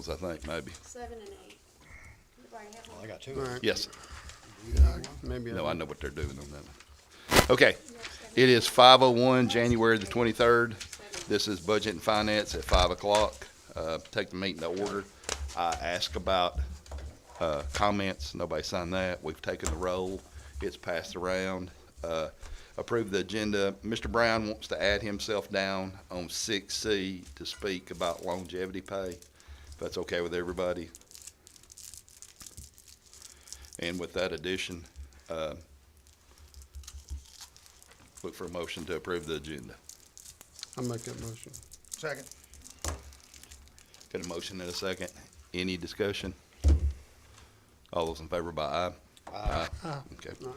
schedules, I think, maybe. 7 and 8. Everybody have Well, one? I got two. All right. Yes. Maybe. No, I know what they're doing on that one. Okay. It is 5:01, January the 23rd. This is Budget and Finance at 5 o'clock. Take the meeting to order. I asked about comments. Nobody signed that. We've taken the roll. It's passed around. Approve the agenda. Mr. Brown wants to add himself down on 6C to speak about longevity pay. If that's okay with everybody. And with that addition, look for a motion to approve the agenda. I'll make that motion. Second. Got a motion and a second. Any discussion? All those in favor by aye? Aye. Okay. Aye.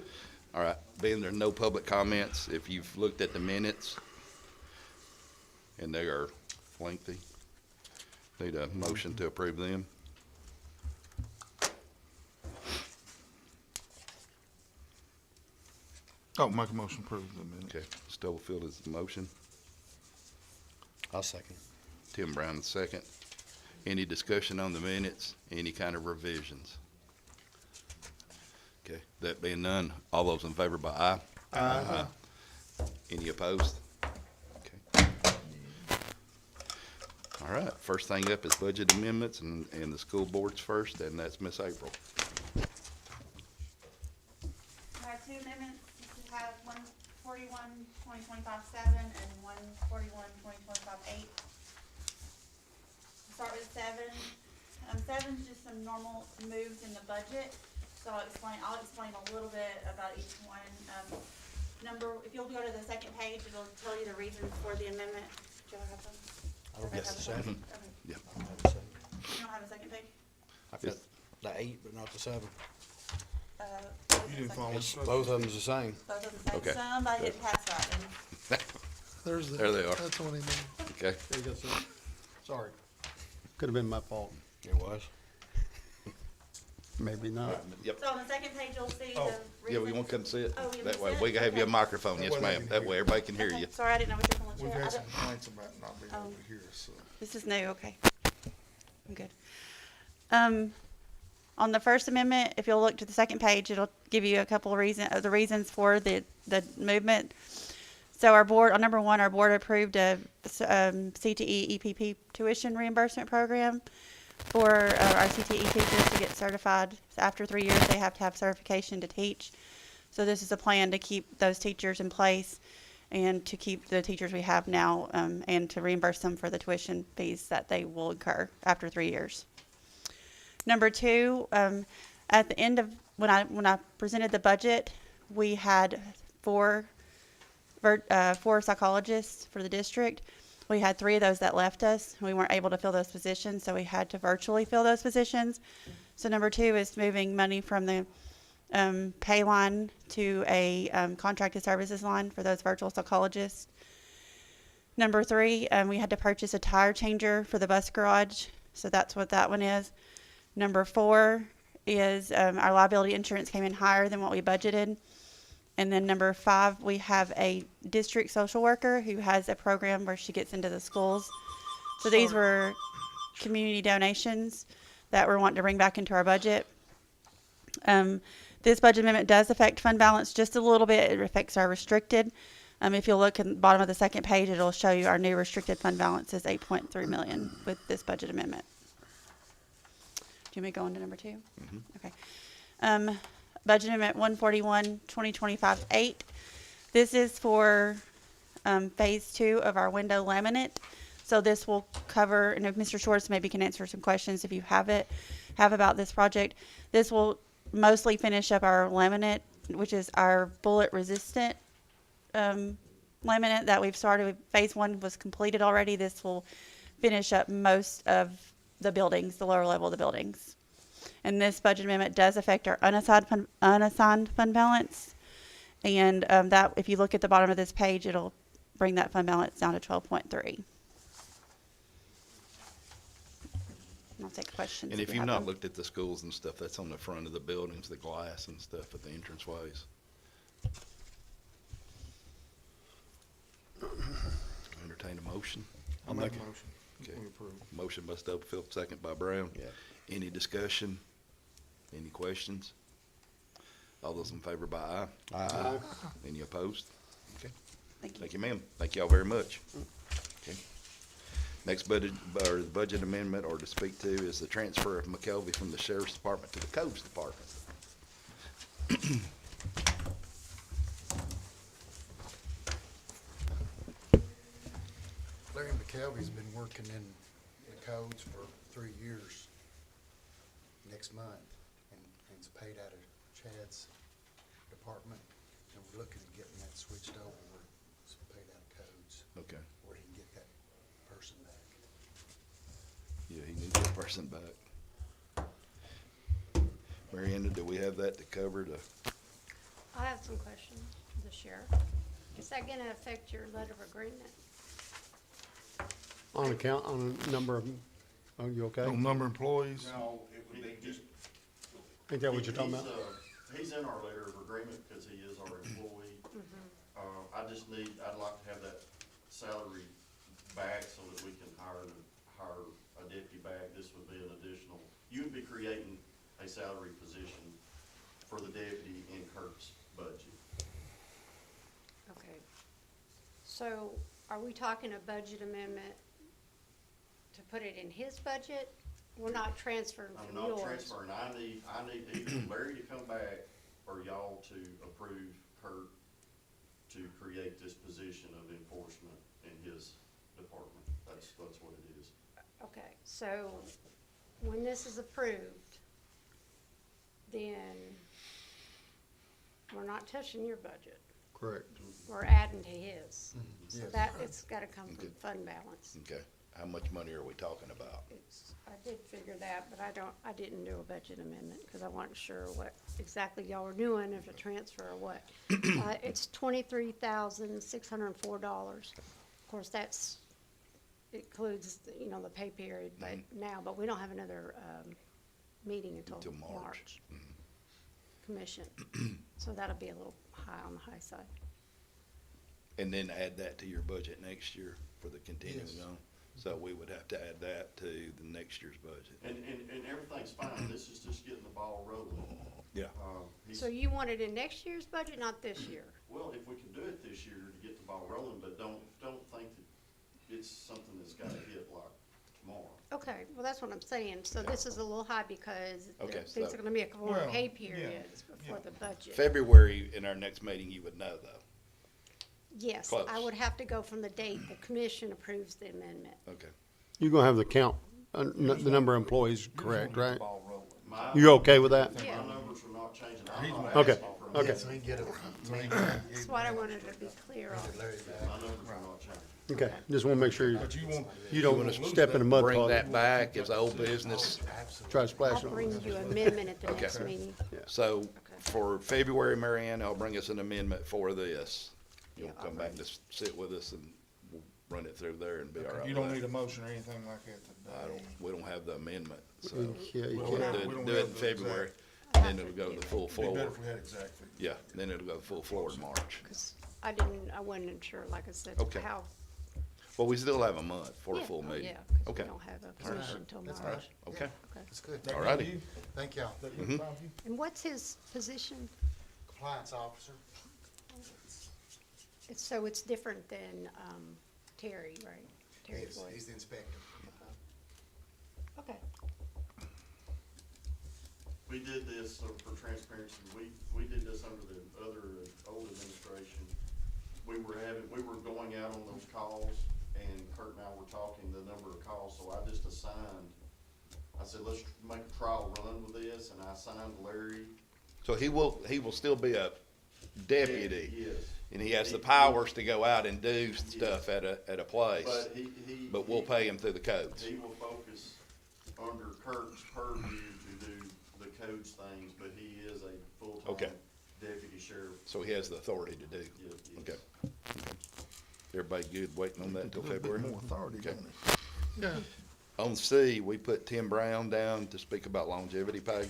All right. Being there are no public comments, if you've looked at the minutes, and they are lengthy, need a motion to approve them. Oh, make a motion to approve the minute. Okay. Stubblefield is the motion. I'll second. Tim Brown is second. Any discussion on the minutes? Any kind of revisions? Okay, that being none, all those in favor by aye? Aye. Any opposed? Okay. All right, first thing up is budget amendments, and the school board's first, and that's Miss April. I have two amendments. You have 141-2025-7 and 141-2025-8. Start with 7. 7's just some normal moves in the budget, so I'll explain a little bit about each one. If you'll go to the second page, it'll tell you the reasons for the amendment. Do you have them? I don't guess the second. Okay. Yeah. I don't have the second. You don't have a second page? I've got the 8, but not the 7. You didn't follow It's, both of them's the same. Both of them Okay. say, somebody didn't pass that. There's the. There they are. That's what he meant. Okay, There you go, sir. Sorry. Could have been my fault. It was. Maybe not. yep. So on the second page, you'll see the Yeah, we reasons. want to come see it? Oh, you That wanna way, see it? we can have you a Okay. microphone, yes, That way they ma'am. can That hear way you. everybody can hear Okay, you. sorry, I didn't know what you were We've going to had share. some complaints about not being able to hear us, so. This is new, okay. I'm good. On the First Amendment, if you'll look to the second page, it'll give you a couple of the reasons for the movement. So our board, on number 1, our board approved a CTE EPP tuition reimbursement program for our CTE teachers to get certified. So after 3 years, they have to have certification to teach. So this is a plan to keep those teachers in place and to keep the teachers we have now, and to reimburse them for the tuition fees that they will incur after 3 years. Number 2, at the end of when I presented the budget, we had four psychologists for the district. We had 3 of those that left us. We weren't able to fill those positions, so we had to virtually fill those positions. So number 2 is moving money from the pay line to a contracted services line for those virtual psychologists. Number 3, we had to purchase a tire changer for the bus garage, so that's what that one is. Number 4 is our liability insurance came in higher than what we budgeted. And then number 5, we have a district social worker who has a program where she gets into the schools. So these were community donations that we're wanting to bring back into our budget. This budget amendment does affect fund balance just a little bit. It affects our restricted. If you look at the bottom of the second page, it'll show you our new restricted fund balance is $8.3 million with this budget amendment. Do you want me to go on to number 2? Mhm. Okay. Budget amendment 141-2025-8. This is for phase 2 of our window laminate. So this will cover, and if Mr. Schwartz maybe can answer some questions if you have about this project. This will mostly finish up our laminate, which is our bullet resistant laminate that we've started. Phase 1 was completed already. This will finish up most of the buildings, the lower level of the buildings. And this budget amendment does affect our unassigned fund balance. And that, if you look at the bottom of this page, it'll bring that fund balance down to 12.3. I'll take questions. And if you you've have not them. looked at the schools and stuff, that's on the front of the buildings, the glass and stuff at the entranceways. Entertain a motion. I'll make a motion. Okay. We approve. Motion by Stubblefield, second by Brown. Yeah. Any discussion? Any questions? All those in favor by aye? Aye. Any opposed? Okay. Thank you. Thank you, ma'am. Thank y'all very much. Okay. Next budget amendment or to speak to is the transfer of McKelvey from the Sheriff's Department to the Codes Department. Larry McKelvey's been working in the codes for 3 years next month, and it's paid out of Chad's department, and we're looking at getting that switched over where it's paid out of codes, Okay. where he can get that person back. Yeah, he needs that person back. Mariana, do we have that to cover the, I have some questions, the sheriff. Is that gonna affect your letter of agreement? On account, on a number of, are you okay? On number of employees, No, it would be just. Ain't that what you're talking about? He's in our letter of agreement because he is our employee. I'd like to have that salary back so that we can hire a deputy back. This would be an additional, you would be creating a salary position for the deputy in Kirk's budget. Okay. So are we talking a budget amendment to put it in his budget? We're not transferring I'm from not yours. transferring, I need either Larry to come back or y'all to approve Kurt to create this position of enforcement in his department. That's what it is. Okay, so when this is approved, then we're not touching your budget. Correct. We're adding to his. So Yes. that, it's gotta come from Okay. fund balance. okay, how much money are we talking about? I did figure that, but I didn't do a budget amendment, because I wasn't sure what exactly y'all were doing, if a transfer or what. It's $23,604. Of course, that's, includes, the pay period, but but we don't have another, meeting until Until March. March. Commission, so that'll be a little high on the high side. And then add that to your budget next year for the continuing Yes. on? So we would have to add that to the next year's budget. And everything's fine, this is just getting the ball rolling. Yeah. He's- So you want it in next year's budget, not this year? Well, if we can do it this year to get the ball rolling, but don't think that it's something that's gotta hit like tomorrow. Okay, well, that's what I'm saying. So this is a little high because Okay, there's so- gonna be a couple more Well, pay yeah, periods before yeah. the budget. February, in our next meeting, you would know though. Yes, Close. I would have to go from the date the commission approves the amendment. Okay. You're gonna have the count, the number of employees you just correct, wanna get the right? ball rolling. You okay with that? Yeah. My numbers are not changing, I'm not Okay, asking for. okay. So he can get it, That's what I wanted to be clear on. Larry back. My numbers are not changing. Okay, just wanna make sure But you want. you don't wanna lose step in that. a mud Bring puddle, that back as old business. try to splash I'll on bring it. you amendment at the Okay. next meeting. So for February, Marianne, I'll bring us an amendment for this. You'll Yeah, I'll come back and just sit with us and we'll run it through there and be all right. You don't with need that. a motion or anything like that today. We don't have the amendment, so Yeah, you we'll can't. do We it, don't do it in have the February. exact- And then it'll go to the full It'd be better floor. if we had exact figures. Yeah, then it'll go to full floor in March. Because I wasn't sure, like I said, Okay. how. Well, we still have a month for a Yeah, full oh, meeting. Yeah, because we Okay, don't have a position until That's March. fine. okay. Okay. That's good. That All good righty. with you? Thank y'all. That good with you? And what's his position? Compliance officer. So it's different than Terry, right? Terry Yes, Floyd. he's the inspector. Okay. We did this, so for transparency, we did this under the old administration. We were going out on those calls, and Kurt and I were talking the number of calls, so I just assigned, I said, let's make a trial run with this, and I assigned Larry. So he will still be a deputy. Yes. And he has the powers to go out and do stuff at a place. But But we'll pay him through the codes. He will focus under Kurt's purview to do the codes things, but he is a full-time Okay. deputy sheriff. So he has the authority to do. Yes. Okay. Everybody good waiting on that until A little bit February? more authority, Okay. don't it? On C, we put Tim Brown down to speak about longevity pay.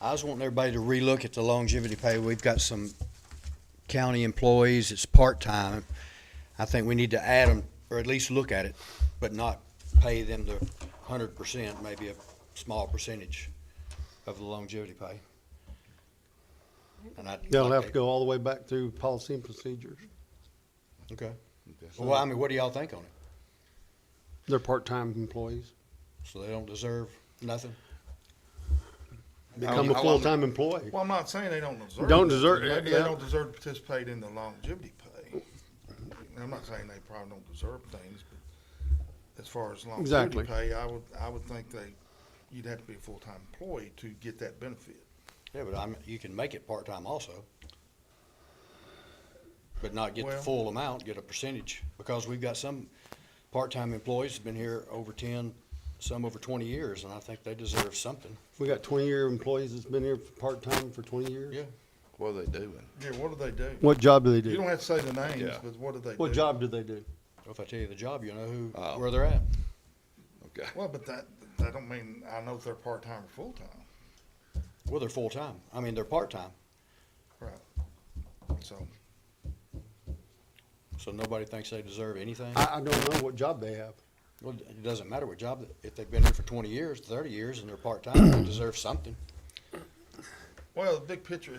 I was wanting everybody to relook at the longevity pay. We've got some county employees, it's part-time. I think we need to add them or at least look at it, but not pay them the 100%, maybe a small percentage of the longevity pay. And They'll have to go all the way back through policy and procedures. Okay. Well, I mean, what do y'all think on it? They're part-time employees. So they don't deserve nothing? Become a how long- full-time employee. Well, I'm not saying they don't deserve. Don't it. deserve- Maybe yeah. they don't deserve to participate in the longevity pay. And I'm not saying they probably don't deserve things, but as far as longevity Exactly. pay, I would think you'd have to be a full-time employee to get that benefit. Yeah, but you can make it part-time also. But not get the Well- full amount, get a percentage, because we've got some part-time employees who've been here over 10, some over 20 years, and I think they deserve something. We got 20-year employees that's been here part-time for 20 years. Yeah. What are they doing? Yeah, what do they do? What job do they You do? don't have to say the names, Yeah. but what do they do? What job do they do? If I tell you the job, you'll know Oh. where they're at. Okay. Well, but that don't mean I know if they're part-time or full-time. Well, they're full-time. I mean, they're part-time, Right. So, so nobody thinks they deserve anything. I don't know what job they have. Well, it doesn't matter what job, if they've been here for 20 years, 30 years, and they're part-time, they deserve something. well, the big picture,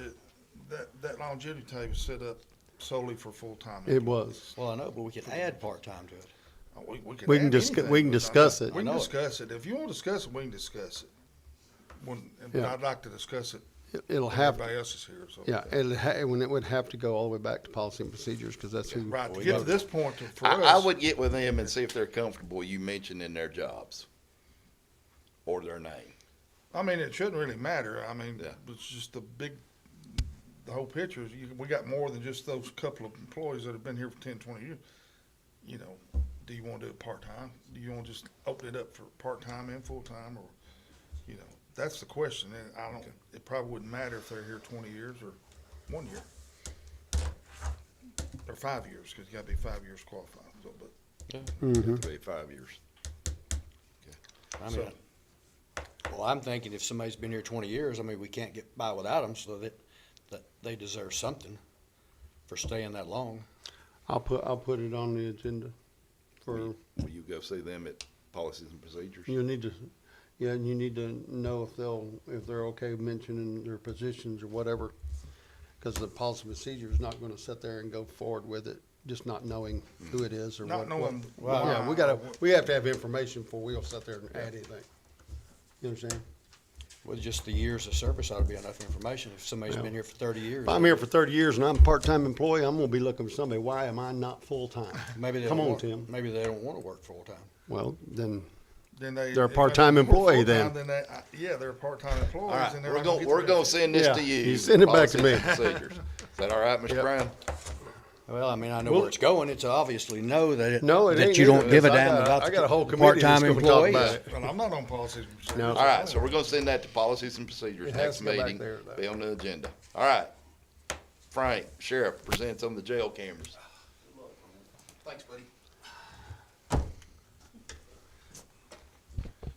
that longevity pay was set up solely for full-time. It employees. was. Well, I know, but we can add part-time to it. Oh, we We can can add discuss- anything, we can but discuss it. We I can know it. discuss it. If you want to discuss it, we can discuss it. But Yeah. I'd like to discuss it. It'll when have, Everybody else is here, so. yeah, when it would have to go all the way back to policy and procedures, because that's who. Right, to we get to got- this point, for I us, would get with them and see if they're comfortable you mentioning their jobs or their name. I mean, it shouldn't really matter. I mean, Yeah. it's just the whole picture is, we got more than just those couple of employees that have been here for 10, 20 years. You know, do you want to do it part-time? Do you want to just open it up for part-time and full-time, or, you know, that's the question. And it probably wouldn't matter if they're here 20 years or 1 year. Or 5 years, because you gotta be 5 years qualified, so, but. It'll be 5 years. I mean, well, I'm thinking if somebody's been here 20 years, I mean, we can't get by without them, so that they deserve something for staying that long. I'll put it on the agenda for, Will you go see them at policies and procedures? you need to, yeah, and you need to know if they're okay mentioning their positions or whatever. Because the policy procedure is not gonna sit there and go forward with it, just not knowing who it is or what. Not knowing Yeah, why. we have to have information before we'll sit there and add anything. You understand? With just the years of service ought to be enough information. If somebody's Yeah. been here for 30 years. If I'm here for 30 years and I'm a part-time employee, I'm gonna be looking for somebody, why am I not full-time? Maybe they Come don't on, want- Tim. Maybe they don't want to work full-time. Well, then, Then they. They're a if they part-time work employee full-time, then. yeah, they're part-time employees. All right, and they're we're not gonna, get we're the gonna benefit. send this Yeah, to you. you send it back to policies me. and procedures. Is that all right, Mr. Yep. Brown? Well, I mean, I know Well- where it's going. It's obviously no, that no, it ain't. that you don't either. give a I damn got- about I got a whole the committee that's part-time gonna talk employees. about it. Well, I'm not on policies. and procedures. No. All right, so we're gonna send that to policies and procedures It next has to go back meeting, there, though. be on the agenda. All right. Frank, Sheriff, presents on the jail cameras. Thanks, buddy.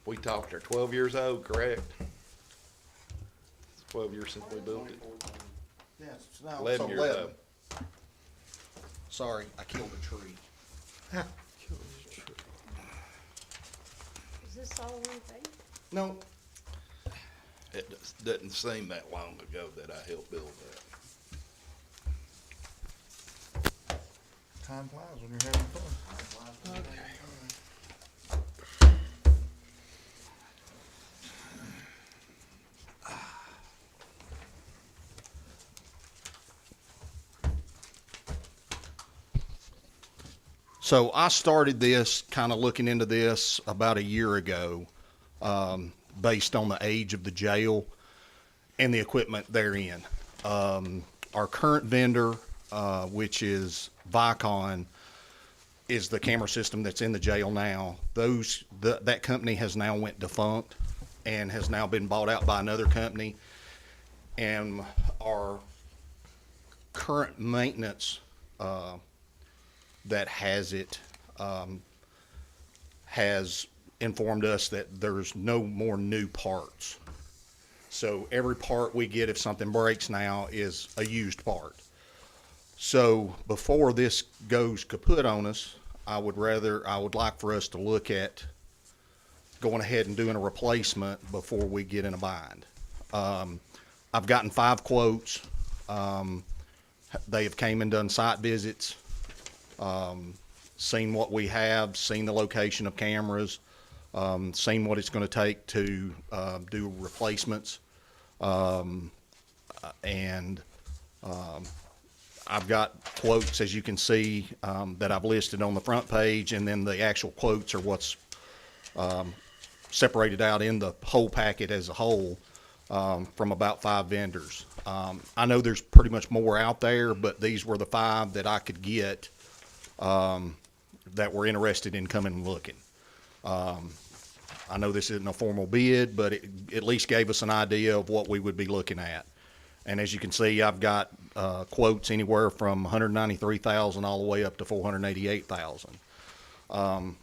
We talked, they're 12 years old, correct? It's 12 years since we built it. Yeah, it's now 11 years old. Sorry, I killed a tree. Is this all one thing? No, It doesn't seem that long ago that I helped build that. Time flies when you're having fun. So I started this, kind of looking into this about a year ago, based on the age of the jail and the equipment therein. Our current vendor, which is Vicon, is the camera system that's in the jail now. That company has now went defunct and has now been bought out by another company. And our current maintenance, that has it, has informed us that there's no more new parts. So every part we get, if something breaks now, is a used part. So before this goes kaput on us, I would like for us to look at going ahead and doing a replacement before we get in a bind. I've gotten 5 quotes. They have came and done site visits, seen what we have, seen the location of cameras, seen what it's going to take to do replacements. I've got quotes, as you can see, that I've listed on the front page, and then the actual quotes are what's separated out in the whole packet as a whole from about 5 vendors. I know there's pretty much more out there, but these were the 5 that I could get that were interested in coming and looking. I know this isn't a formal bid, but it at least gave us an idea of what we would be looking at. And as you can see, I've got quotes anywhere from $193,000 all the way up to $488,000.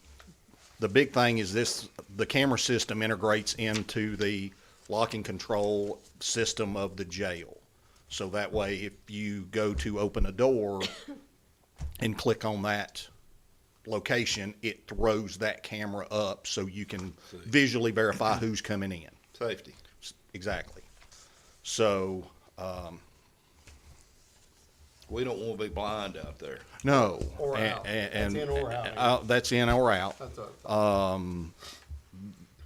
The big thing is the camera system integrates into the locking control system of the jail. So that way, if you go to open a door and click on that location, it throws that camera up so you can visually verify who's coming in. Safety. Exactly. So, We don't want to be blind out there. no. Or out. And, That's in or out. that's in or out. That's a,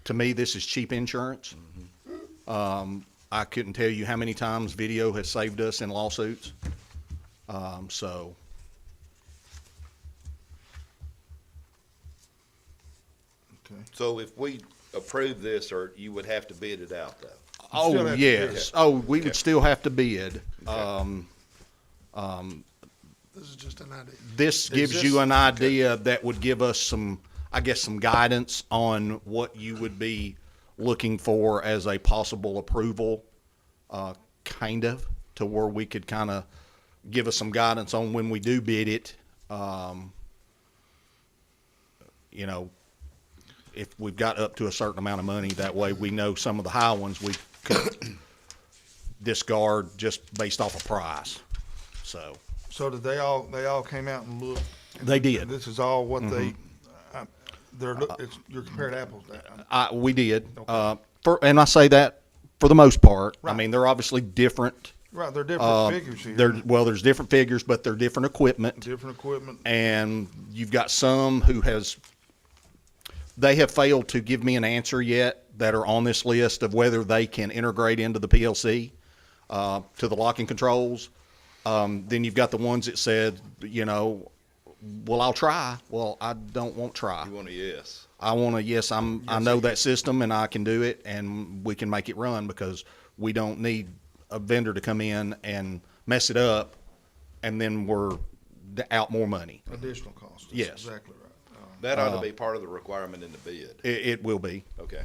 To me, this is cheap insurance. I couldn't tell you how many times video has saved us in lawsuits. So, Okay. So if we approve this, or you would have to bid it out though? still oh, have to bid. yes. Oh, we Okay. would still have to bid. this is just an idea. This gives this- you an idea that would give us some, I guess, some guidance on what you would be looking for as a possible approval, kind of, to where we could kind of give us some guidance on when we do bid it. You know, if we've got up to a certain amount of money, that way we know some of the high ones we could discard just based off of price. So, So did they all came out and looked? they did. And this is all what they, you're comparing apples now. We did. Okay. And I say that for the most part. I Right. mean, they're obviously different. Right, they're different figures here. There's different figures, but they're different equipment. Different equipment. And you've got some who they have failed to give me an answer yet that are on this list of whether they can integrate into the PLC, to the locking controls. Then you've got the ones that said, well, I'll try. Well, I don't want try. You want a yes? I want to, yes, I know that system and I can do it and we can make it run, because we don't need a vendor to come in and mess it up and then we're out more money. Additional cost. That's Yes. Exactly right. That ought to be part of the requirement in the bid. It will be. Okay.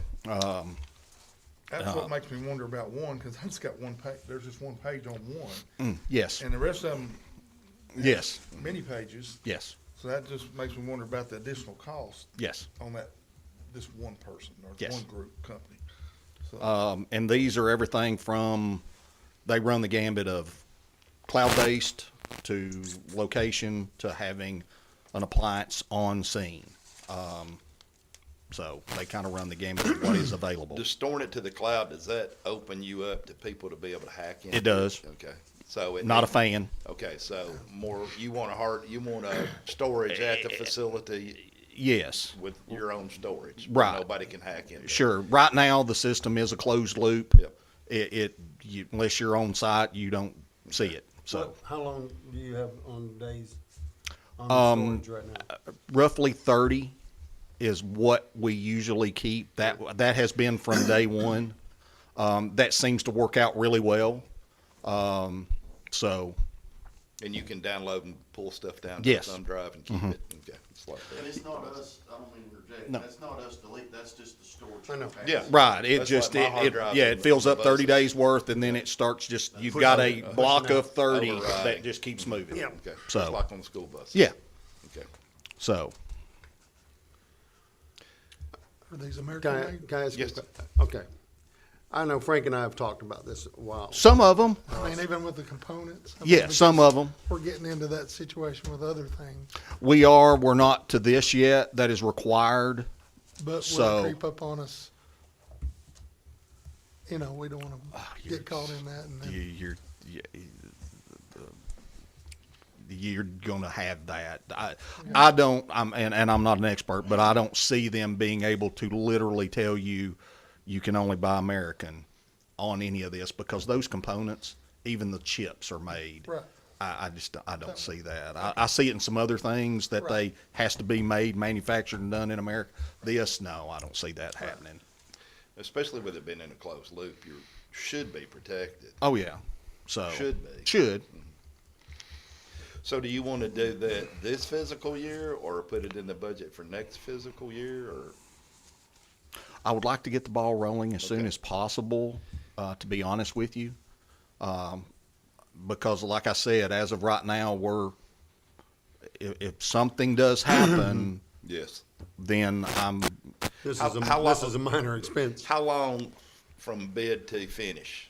That's what makes me wonder about one, because I've just got one page, there's just one page on one, Yes, and the rest of them, yes, many pages. yes, So that just makes me wonder about the additional cost yes. on this one person or Yes. one group company. So, And these are everything from, they run the gambit of cloud-based to location to having an appliance on scene. So they kind of run the gamut of what is available. Just storing it to the cloud, does that open you up to people to be able to hack in? It does. Okay. So it Not a fan. Okay, so more, you want a storage at the facility Yes. with your own storage. where Right. Nobody can hack into. Sure. Right now, the system is a closed loop. Yep. Unless you're on site, you don't see it. So What- How long do you have on days on storage right now? roughly 30 is what we usually keep. That has been from day one. That seems to work out really well. So And you can download and pull stuff down Yes. to a thumb drive and keep it. Okay. It's like that. And it's not us, I don't mean to interject, No. that's not us delete, that's just the storage. I know. capacity. Yeah. right, it That's just like my hard drive it on fills the up 30 buses. days worth, and then it starts just you've got a block of 30 Overriding. that just keeps moving. Okay. Just So like on the school bus. yeah, Okay. so Are these American made? Can I ask you Yes. Okay. I know Frank and I have talked about this a while. Some of them, I mean, even with the components. I mean, yeah, some because of them. We're getting into that situation with other things, We're not to this yet. That is required. but will So- it creep up on us? You know, we don't want to get caught in that and then. You're going to have that. I don't, and I'm not an expert, but I don't see them being able to literally tell you, you can only buy American on any of this, because those components, even the chips are made. Right. I don't see that. I see it in some other things that they, has to be made, manufactured and done in America. This, no, I don't see that happening. Especially with it being in a closed loop, you should be protected. Oh, yeah. So. Should be. Should. So do you want to do that this fiscal year or put it in the budget for next fiscal year, or? I would like to get the ball rolling as soon Okay. as possible, to be honest with you. Because like I said, as of right now, if something does happen, Yes. then This How- is a, how this long- is a minor expense. How long from bid to finish?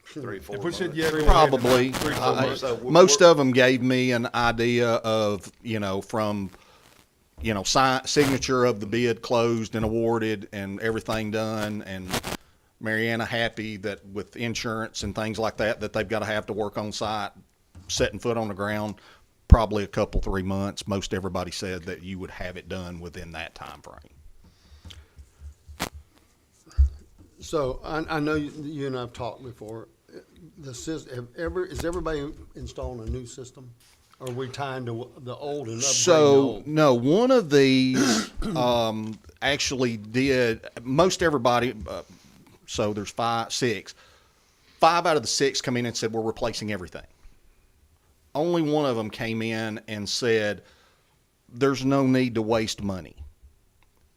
3-4 If we said months? yes. we'll probably, have it in 3 to 4 months. So most of them gave me an idea of, from, signature of the bid closed and awarded and everything done, and Mariana happy that with insurance and things like that, that they've got to have to work on site, setting foot on the ground, probably a couple, 3 months. Most everybody said that you would have it done within that time frame. So I know you and I've talked before. Is everybody installing a new system? Or are we tying to the old and upgrading the So, old? no, one of these actually did, most everybody, so there's 6. 5 out of the 6 come in and said, we're replacing everything. Only one of them came in and said, there's no need to waste money.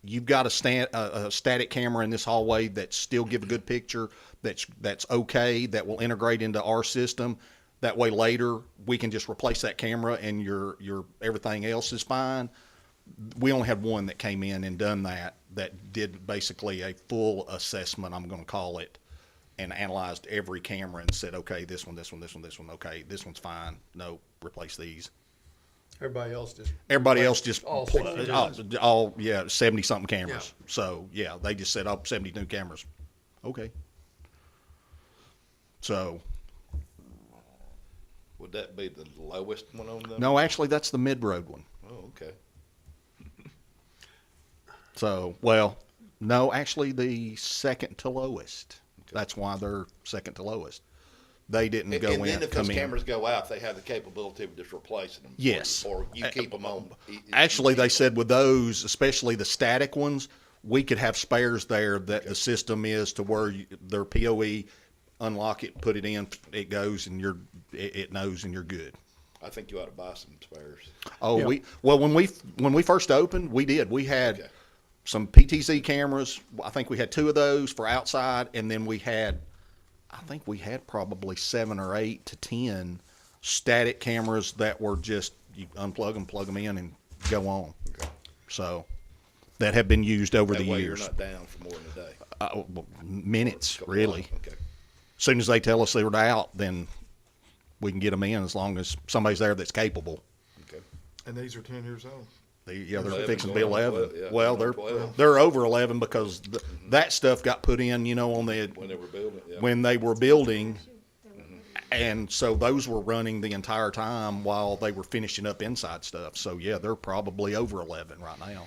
You've got a static camera in this hallway that still give a good picture, that's okay, that will integrate into our system. That way later we can just replace that camera and your everything else is fine. We only had one that came in and done that did basically a full assessment, I'm going to call it, and analyzed every camera and said, okay, this one, okay, this one's fine. No, replace these. Everybody else just. Everybody else just, All 60 70 something cameras. So yeah, they just said, 70 new cameras. Okay. So, Would that be the lowest one on them? no, actually that's the mid-road one. Oh, okay. So, well, no, actually the second to lowest. That's why they're second to lowest. They didn't And go then in, if come those in. cameras go out, they have the capability of just replacing them? Yes. Or you keep them on? Actually, they said with those, especially the static ones, we could have spares there that the system is to where their POE, unlock it, put it in, it goes, and it knows, and you're good. I think you ought to buy some spares. Oh, Yeah. when we first opened, we did. We had Okay. some PTZ cameras. I think we had 2 of those for outside, and then we had probably 7 or 8 to 10 static cameras that were just, you unplug them, plug them in, and go on. Okay. So that have been used over That the way years. you're not down for more than a day. Well, minutes, Couple really. hours. Okay. As soon as they tell us they were out, then we can get them in as long as somebody's there that's capable. Okay. And these are 10 years old. They're 11, fixing to be going on 11. 12, yeah, Well, going on 12. they're over 11 because that stuff got put in, on the When they were building it, yeah. when they were building, and so those were running the entire time while they were finishing up inside stuff. So yeah, they're probably over 11 right now.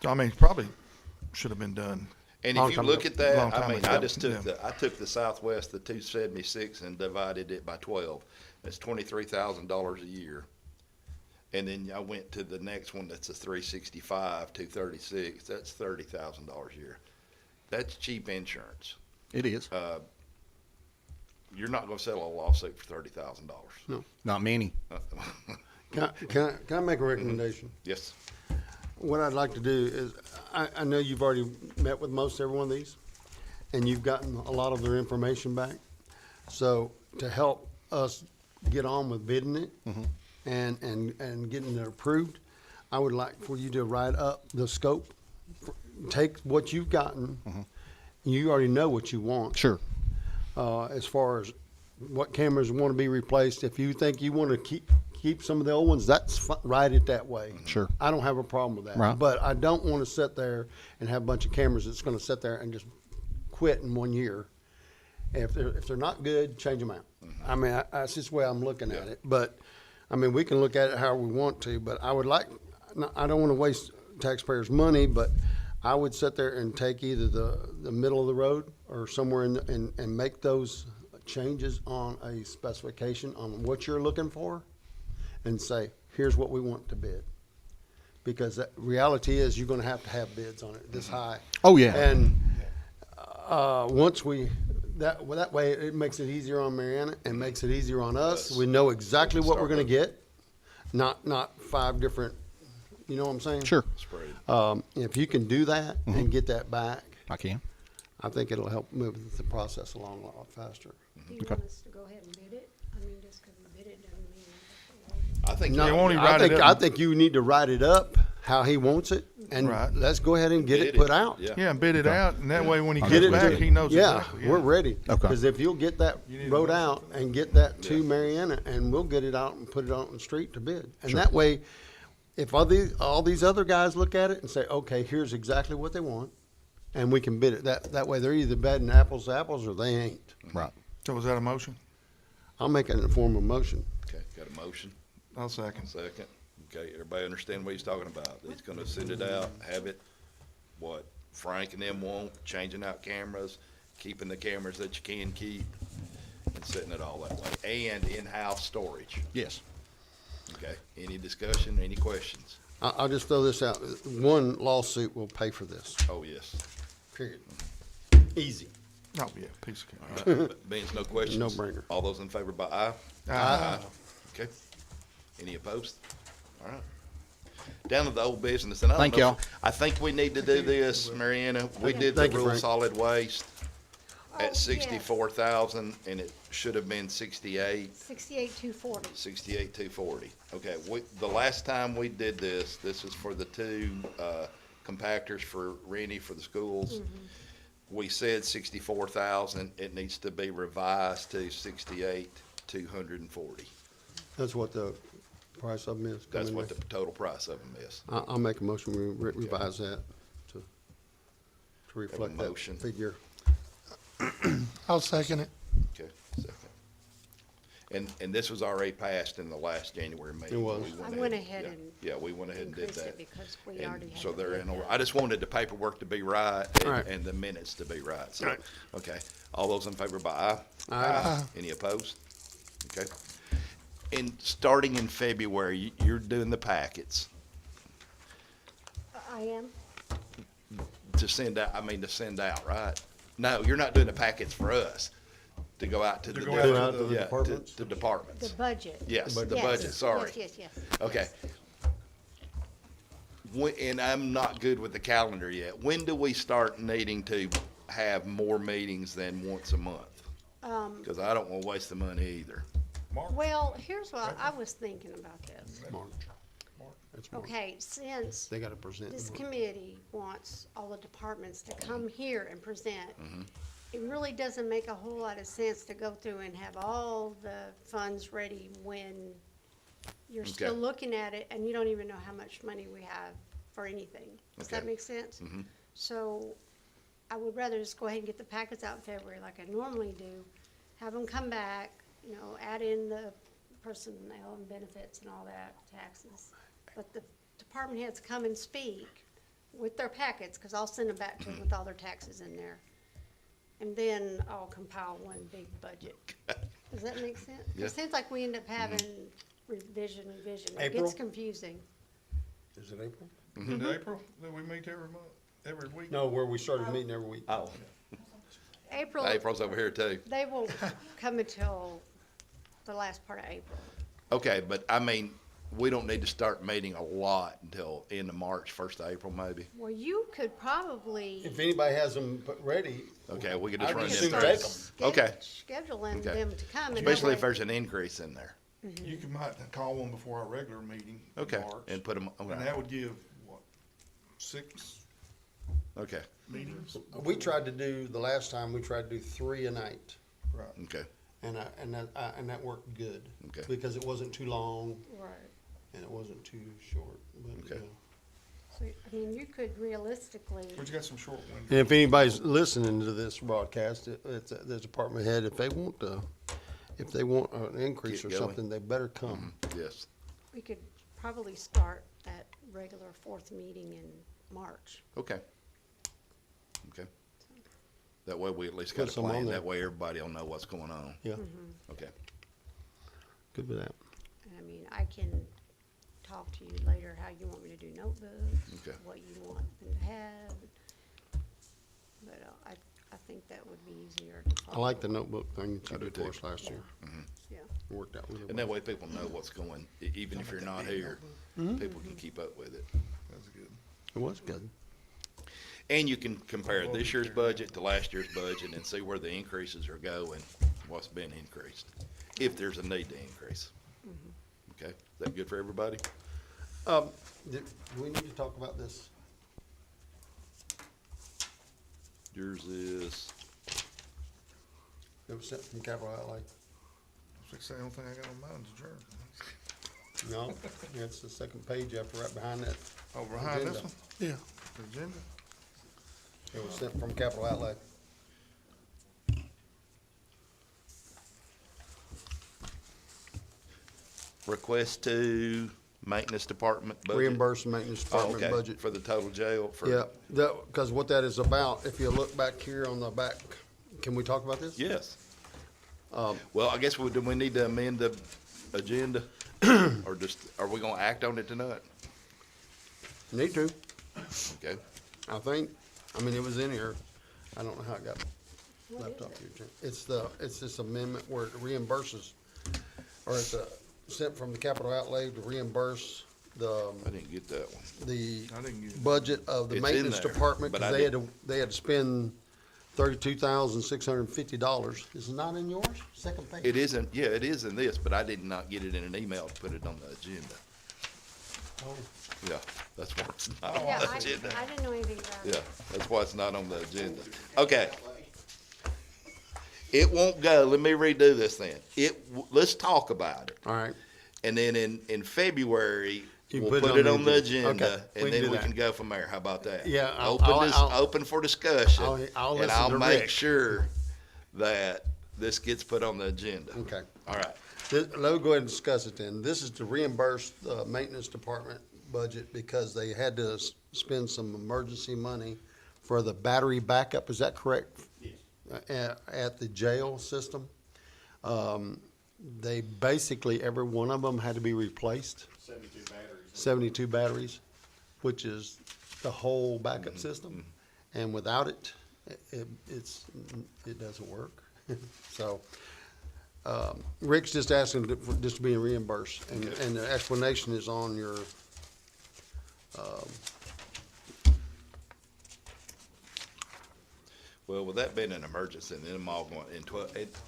I mean, probably should have been done. And long if you time look ago- at that, long I time mean, ago. I just took Yeah. I took the Southwest, the 276, and divided it by 12. That's $23,000 a year. And then I went to the next one that's a 365, 236. That's $30,000 a year. That's cheap insurance. It is You're not going to settle a lawsuit for $30,000. not many. Can I make a recommendation? Yes. What I'd like to do is, I know you've already met with most every one of these, and you've gotten a lot of their information back. So to help us get on with bidding it and getting it approved, I would like for you to write up the scope, take what you've gotten you already know what you want. Sure. As far as what cameras want to be replaced. If you think you want to keep some of the old ones, that's write it that way. Sure. I don't have a problem with that. Right. But I don't want to sit there and have a bunch of cameras that's going to sit there and just quit in 1 year. If they're not good, change them out. I mean, that's just the way I'm looking at it. But, I mean, we can look at it how we want to, but I would like, I don't want to waste taxpayers' money, but I would sit there and take either the middle of the road or somewhere and make those changes on a specification on what you're looking for and say, here's what we want to bid. Because the reality is you're going to have bids on it this high. Oh, yeah. And once that way it makes it easier on Mariana and makes it easier on us. We know exactly what we're going to get, not 5 different, you know what I'm saying? Sure. If you can do that and get that back, I can. I think it'll help move the process along a lot faster. Do you Okay. want us to go ahead and bid it? I mean, just because we bid it doesn't mean. I think. No, They won't even I write it think, up. I think you need to write it up how he wants it, and Right. let's go ahead and get Bid it put out. Yeah. Yeah, and bid it out, and that way when he Get comes it back, to- he knows yeah, exactly. we're ready. Okay. Because if you'll get that You need road a- out and get that to Mariana, and we'll get it out and put it out on the street to bid. And that way, if all these other guys look at it and say, okay, here's exactly what they want, and we can bid it, that way they're either betting apples to apples or they ain't. Right. So was that a motion? I'll make it in the form of motion. Okay, got a motion, I'll second. second. Okay, everybody understand what he's talking about? He's gonna send it out, have it, what Frank and them want, changing out cameras, keeping the cameras that you can keep, and setting it all that way, and in-house storage. Yes. Okay, any discussion, any questions? I'll just throw this out. One lawsuit will pay for this, Oh, yes. period. Easy. Oh, yeah, piece of All cake. right, being no questions. No-brainer. All those in favor by aye? Aye. Okay. Any opposed? All right. Down to the old business, and I don't Thank know, y'all. I think we need to do this, Mariana. We did the Thank you, rural Frank. solid waste Oh, at yes. 64,000, and it should have been 68,240. 240. Okay, the last time we did this was for the 2 compactors for Rennie for the schools. We said 64,000. It needs to be revised to 68,240. That's what the price of them is. That's coming what the in. total price of them is. I'll make a motion, we revise that to reflect that motion. figure. I'll second it. Okay, second. And this was already passed in the last January meeting. It was. We I went ahead and Yeah, we went ahead and did increased that. it because we And already had. so to they're bid in order. that. I just wanted the paperwork to be right Right. and the minutes to be right. So, Right. okay. All those in favor by aye? Aye. Any opposed? Okay. And starting in February, you're doing the packets I am. to send out, right? No, you're not doing the packets for us to go out to the. go out to different- the yeah, departments? To departments. The budget. Yes, the Yes, budget, sorry. Yes, yes, yes. Okay. And I'm not good with the calendar yet. When do we start needing to have more meetings than once a month? Because I don't want to waste the money either. Well, here's what I was thinking about this. March. That's March. Okay, since They gotta present. this in March. committee wants all the departments to come here and present, Mm-hmm. it really doesn't make a whole lot of sense to go through and have all the funds ready when you're still Okay. looking at it and you don't even know how much money we have for anything. Does that Okay. make sense? Mhm. So I would rather just go ahead and get the packets out in February like I normally do, have them come back, you know, add in the personnel and benefits and all that, taxes. But the department heads come and speak with their packets, because I'll send them back to them with all their taxes in there. And then I'll compile one big budget. Does that make sense? Yeah. It seems like we end up having revision. It April? gets confusing. Is it April? In April, that we meet every month, every week? No, where we started meeting every week. Oh, April, April's over here too. they won't come until the last part of April. Okay, but I mean, we don't need to start meeting a lot until end of March, 1st of April maybe. Well, you could probably. If anybody has them ready, Okay, we could just I'd run just this soon through. take 'em. Okay. Scheduling Okay. them to come. and that Especially if way- there's an increase in there. You could might call one before our regular meeting in Okay, March. and put them, And that would give, what, 6, Okay, meetings? We tried to do, the last time, we tried to do 3 a night, Right. okay, and that worked good. Okay. Because it wasn't too long Right. and it wasn't too short, but, Okay. So, I mean, you could realistically, But you got some short windows. And if anybody's listening to this broadcast, it's, the department head, if they want an increase Get or going. something, they better come. yes. we could probably start that regular fourth meeting in March. Okay. Okay. That way we at least got Put a some on plan. there. That way everybody will know what's going on. Yeah, Okay. good with that. And I mean, I can talk to you later how you want me to do notebooks, Okay. what you want them to have. But I think that would be easier to I follow. like the notebook thing that I you do did for too. us last year. Yeah. It worked out really And well. that way people know what's going, even if you're not here, people can keep up with it. That's good. It was good. And you can compare this year's budget to last year's budget and see where the increases are going, what's been increased, if there's a need to increase. Okay, is that good for everybody? Do we need to talk about this? Yours is, It was sent from capital outlay. I was gonna say, the only thing I got on mine is adjourned. No, it's the second page after, right behind that. Oh, behind this Agenda. one, Yeah. the agenda? It was sent from capital outlay. request to maintenance department budget. Reimburse maintenance Oh, department okay, budget. for the total jail, for. Yeah, because what that is about, if you look back here on the back, can we talk about this? Yes. Um, Well, I guess do we need to amend the agenda? Or just, are we gonna act on it tonight? Need to, Okay, I think. I mean, it was in here. I don't know how it got What left is off it? your agenda. It's this amendment where it reimburses, or it's sent from the capital outlay to reimburse I didn't get that one. the I didn't get it. budget of the It's in maintenance there, department, but because I they had to spend $32,650. Is it not in yours? Second page? It isn't, yeah, it is in this, but I did not get it in an email to put it on the agenda. Oh. Yeah, that's why it's not on Yeah, the agenda. I didn't know anything about it. Yeah, that's why it's not on the agenda. Okay. It won't go, let me redo this then. Let's talk about it. All right. And then in February, You we'll put it put on it the on the agenda. agenda, Okay, we and can then do we that. can go from there. How about that? Yeah, I'll- Open for discussion. I'll And listen I'll to make Rick. sure that this gets put on the agenda. Okay. All right. Let's go ahead and discuss it then. This is to reimburse the maintenance department budget because they had to spend some emergency money for the battery backup. Is that correct? Yes. At the jail system. They basically, every one of them had to be replaced. 72 batteries, which is the whole backup system. And without it, it doesn't work. So, Rick's just asking for just to be reimbursed, and the explanation is on your, Well, with that being an emergency, and them all going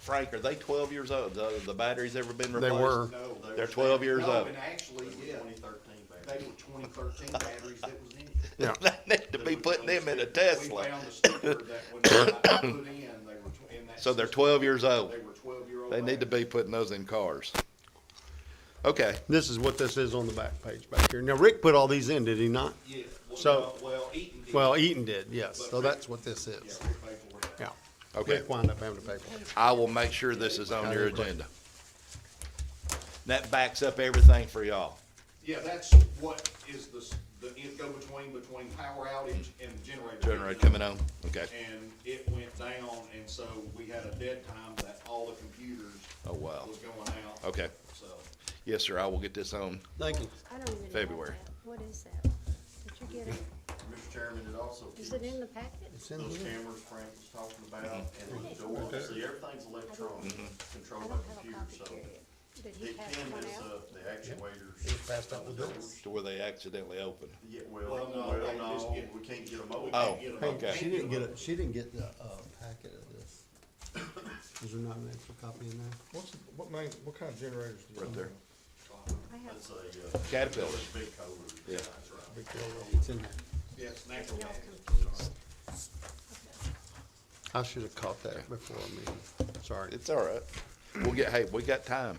Frank, are they 12 years old? The batteries ever been replaced? were. No, they They're were 12 years No, old. and actually, yeah, 2013 they batteries. were 2013 batteries that was in it. yeah, They need to be putting them in a We Tesla. found the sticker that when I put in, they were in that. So they're system. 12 years old. They were 12-year-old. They need to be putting those in cars. Okay, this is what this is on the back page back here. Now, Rick put all these in, did he not? Yeah, So- well, Eaton did. Well, Eaton did, yes, so that's what this Yeah, is. we paid for it. Yeah. okay. Rick wound up having to pay for it. I will make sure this is on your agenda. That backs up everything for y'all. Yeah, that's what is the go-between between power outage and generator. Generator coming on, okay. And it went down, and so we had a dead time that all the computers Oh, wow. was going out, Okay. so. Yes, sir, I will get this on. Thank you. I don't even know February. that. What is that? Did you get it? Mr. Chairman, it also Is keeps it in the packet? It's in those here. cameras Frank was talking about and the doors. See, everything's electronic, I controlled don't by have a computer, copy so period. Did he it pass can one mess out? up the actuators. It was passed out the doors. To where they accidentally open. Yeah, Well, well, no, they just no, get- we can't get them open. Oh, Get 'em Hey, okay. she didn't get the, packet of this. Is there not an extra copy in there? What kind of generators do you Right have? there. I have, That's a, Caterpillar. big code. Yeah. That's right. It's in there. Yes, natural y'all gas. confused. I should have caught that before our meeting. Sorry. It's all right. Hey, we got time.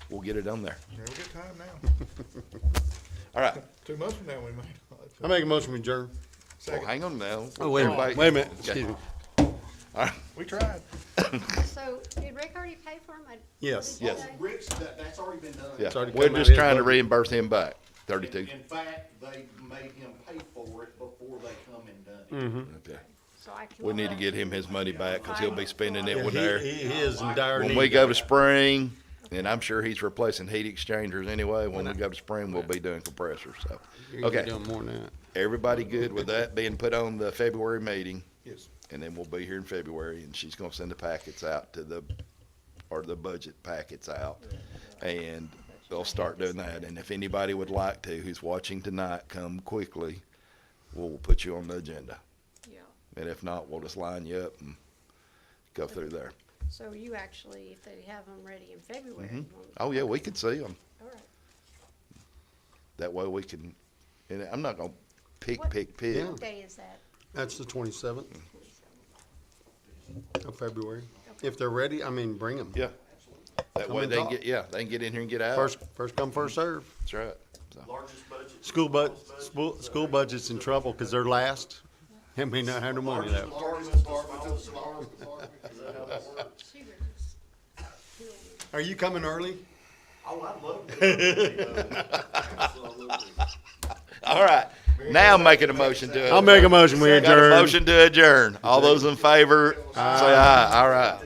We'll get it on there. Yeah, we got time now. All right. 2 months from now, we may. I make a motion to adjourn. Well, hang on now. Oh, wait a minute, Everybody- wait a minute, Okay. excuse me. We tried. So, did Rick already pay for them? Yes. Yes. Rick's, that's already been done. Yeah, It's already we're come out just of his trying to budget. reimburse him back, 32. In fact, they made him pay for it before they come and done it. Okay. So I can. We need to get him his money back, cause he'll be spending it Yeah, when they're, he is in dire need. when we go to spring, and I'm sure he's replacing heat exchangers anyway. When we go to spring, we'll be doing compressors, so. You're gonna be Okay, doing more than that. everybody good with that being put on the February meeting? Yes. And then we'll be here in February, and she's gonna send the packets out to the budget packets out. And they'll start doing that, and if anybody would like to, who's watching tonight, come quickly. We'll put you on the agenda, Yeah. and if not, we'll just line you up and go through there. So you actually, if they have them ready in February, you want- Oh, yeah, we can see them. all right. That way we can, and I'm not gonna pick. What- Yeah. What day is that? That's the 27th of February. If they're ready, I mean, bring them. Yeah. That Come way and they can talk. get, yeah, they can get in here and get out. First come, first serve. That's right. So, Largest budget. School budget's in trouble because they're last. And we not have no money left. Largest department to the smallest department, is that how that works? She would just kill me. Are you coming early? Oh, I'd love to. Absolutely. all right, now I'm making a motion to. I'll make a motion, we Got a adjourn. motion to adjourn. All those in favor, say aye. All right.